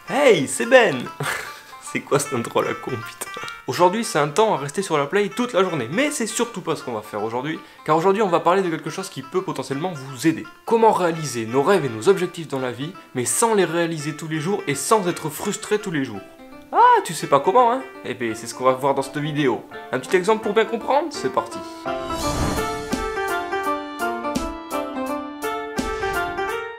Hey, c'est Ben. C'est quoi cette intro à la con, putain. Aujourd'hui, c'est un temps à rester sur la play toute la journée, mais c'est surtout pas ce qu'on va faire aujourd'hui, car aujourd'hui on va parler de quelque chose qui peut potentiellement vous aider. Comment réaliser nos rêves et nos objectifs dans la vie, mais sans les réaliser tous les jours et sans être frustré tous les jours. Ah, tu sais pas comment, hein? Eh bien, c'est ce qu'on va voir dans cette vidéo. Un petit exemple pour bien comprendre? C'est parti.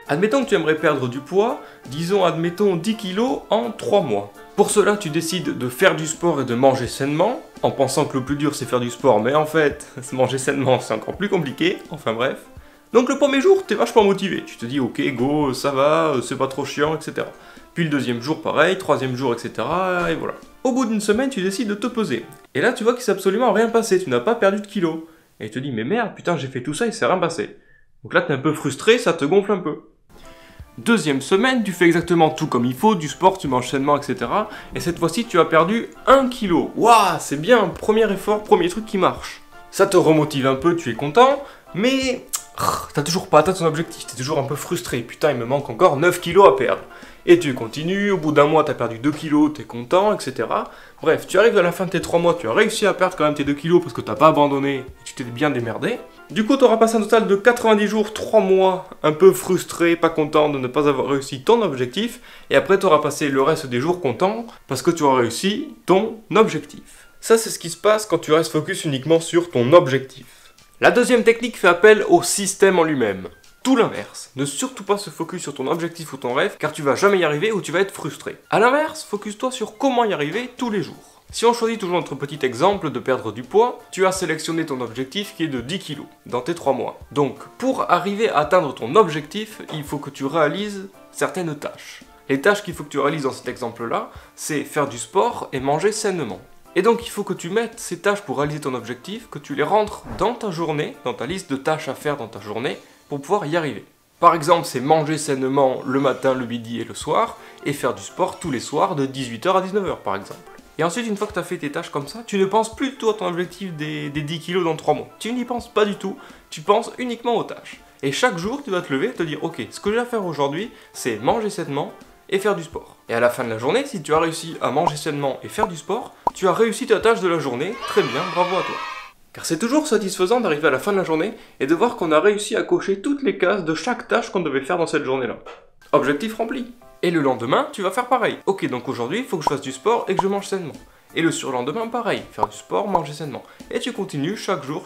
Admettons que tu aimerais perdre du poids, disons admettons 10 kilos en 3 mois. Pour cela, tu décides de faire du sport et de manger sainement, en pensant que le plus dur c'est faire du sport, mais en fait, manger sainement c'est encore plus compliqué, enfin bref. Donc le premier jour, t'es vachement motivé, tu te dis ok go, ça va, c'est pas trop chiant, etc. Puis le deuxième jour pareil, troisième jour, etc. et voilà. Au bout d'une semaine, tu décides de te peser. Et là tu vois qu'il s'est absolument rien passé, tu n'as pas perdu de kilos. Et tu te dis mais merde, putain j'ai fait tout ça, il s'est rien passé. Donc là t'es un peu frustré, ça te gonfle un peu. Deuxième semaine, tu fais exactement tout comme il faut, du sport, tu manges sainement, etc. Et cette fois-ci, tu as perdu 1 kg. Waouh, c'est bien, premier effort, premier truc qui marche. Ça te remotive un peu, tu es content, mais t'as toujours pas atteint ton objectif, t'es toujours un peu frustré. Putain, il me manque encore 9 kg à perdre. Et tu continues, au bout d'un mois, t'as perdu 2 kg, t'es content, etc. Bref, tu arrives à la fin de tes 3 mois, tu as réussi à perdre quand même tes 2 kg parce que t'as pas abandonné et tu t'es bien démerdé. Du coup, tu auras passé un total de 90 jours, 3 mois, un peu frustré, pas content de ne pas avoir réussi ton objectif. Et après, tu auras passé le reste des jours content parce que tu auras réussi ton objectif. Ça, c'est ce qui se passe quand tu restes focus uniquement sur ton objectif. La deuxième technique fait appel au système en lui-même. Tout l'inverse. Ne surtout pas se focus sur ton objectif ou ton rêve, car tu vas jamais y arriver ou tu vas être frustré. A l'inverse, focus-toi sur comment y arriver tous les jours. Si on choisit toujours notre petit exemple de perdre du poids, tu as sélectionné ton objectif qui est de 10 kg dans tes 3 mois. Donc, pour arriver à atteindre ton objectif, il faut que tu réalises certaines tâches. Les tâches qu'il faut que tu réalises dans cet exemple-là, c'est faire du sport et manger sainement. Et donc, il faut que tu mettes ces tâches pour réaliser ton objectif, que tu les rentres dans ta journée, dans ta liste de tâches à faire dans ta journée, pour pouvoir y arriver. Par exemple, c'est manger sainement le matin, le midi et le soir, et faire du sport tous les soirs de 18h à 19h par exemple. Et ensuite, une fois que tu as fait tes tâches comme ça, tu ne penses plus du tout à ton objectif des 10 kilos dans 3 mois. Tu n'y penses pas du tout, tu penses uniquement aux tâches. Et chaque jour, tu vas te lever et te dire, ok, ce que j'ai à faire aujourd'hui, c'est manger sainement et faire du sport. Et à la fin de la journée, si tu as réussi à manger sainement et faire du sport, tu as réussi ta tâche de la journée, très bien, bravo à toi. Car c'est toujours satisfaisant d'arriver à la fin de la journée et de voir qu'on a réussi à cocher toutes les cases de chaque tâche qu'on devait faire dans cette journée-là. Objectif rempli. Et le lendemain, tu vas faire pareil. Ok, donc aujourd'hui, il faut que je fasse du sport et que je mange sainement. Et le surlendemain, pareil, faire du sport, manger sainement. Et tu continues chaque jour,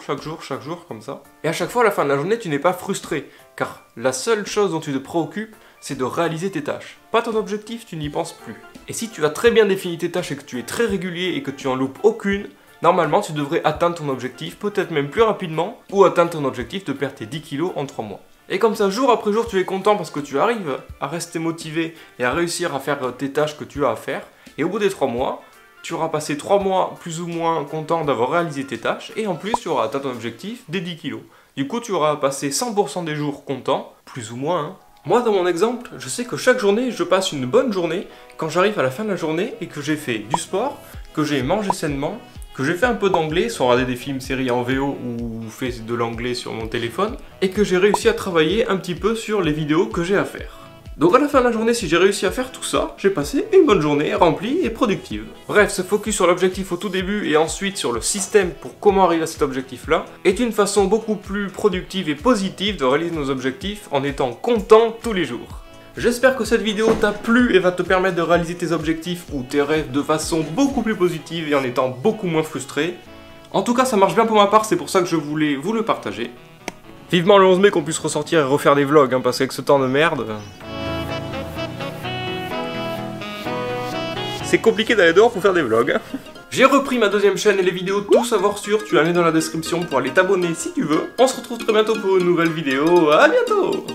comme ça. Et à chaque fois, à la fin de la journée, tu n'es pas frustré. Car la seule chose dont tu te préoccupes, c'est de réaliser tes tâches. Pas ton objectif, tu n'y penses plus. Et si tu as très bien défini tes tâches et que tu es très régulier et que tu en loupes aucune, normalement, tu devrais atteindre ton objectif, peut-être même plus rapidement, ou atteindre ton objectif de perdre tes 10 kilos en 3 mois. Et comme ça, jour après jour, tu es content parce que tu arrives à rester motivé et à réussir à faire tes tâches que tu as à faire. Et au bout des 3 mois, tu auras passé 3 mois plus ou moins content d'avoir réalisé tes tâches. Et en plus, tu auras atteint ton objectif des 10 kilos. Du coup, tu auras passé 100% des jours contents, plus ou moins, hein. Moi, dans mon exemple, je sais que chaque journée, je passe une bonne journée quand j'arrive à la fin de la journée et que j'ai fait du sport, que j'ai mangé sainement, que j'ai fait un peu d'anglais, sans regarder des films, séries en VO ou fait de l'anglais sur mon téléphone, et que j'ai réussi à travailler un petit peu sur les vidéos que j'ai à faire. Donc à la fin de la journée, si j'ai réussi à faire tout ça, j'ai passé une bonne journée remplie et productive. Bref, se focus sur l'objectif au tout début et ensuite sur le système pour comment arriver à cet objectif-là, est une façon beaucoup plus productive et positive de réaliser nos objectifs en étant content tous les jours. J'espère que cette vidéo t'a plu et va te permettre de réaliser tes objectifs ou tes rêves de façon beaucoup plus positive et en étant beaucoup moins frustré. En tout cas, ça marche bien pour ma part, c'est pour ça que je voulais vous le partager. Vivement le 11 mai qu'on puisse ressortir et refaire des vlogs, hein, parce qu'avec ce temps de merde... c'est compliqué d'aller dehors pour faire des vlogs. Hein. J'ai repris ma deuxième chaîne et les vidéos Tout savoir sur, tu as un lien dans la description pour aller t'abonner si tu veux. On se retrouve très bientôt pour une nouvelle vidéo, à bientôt.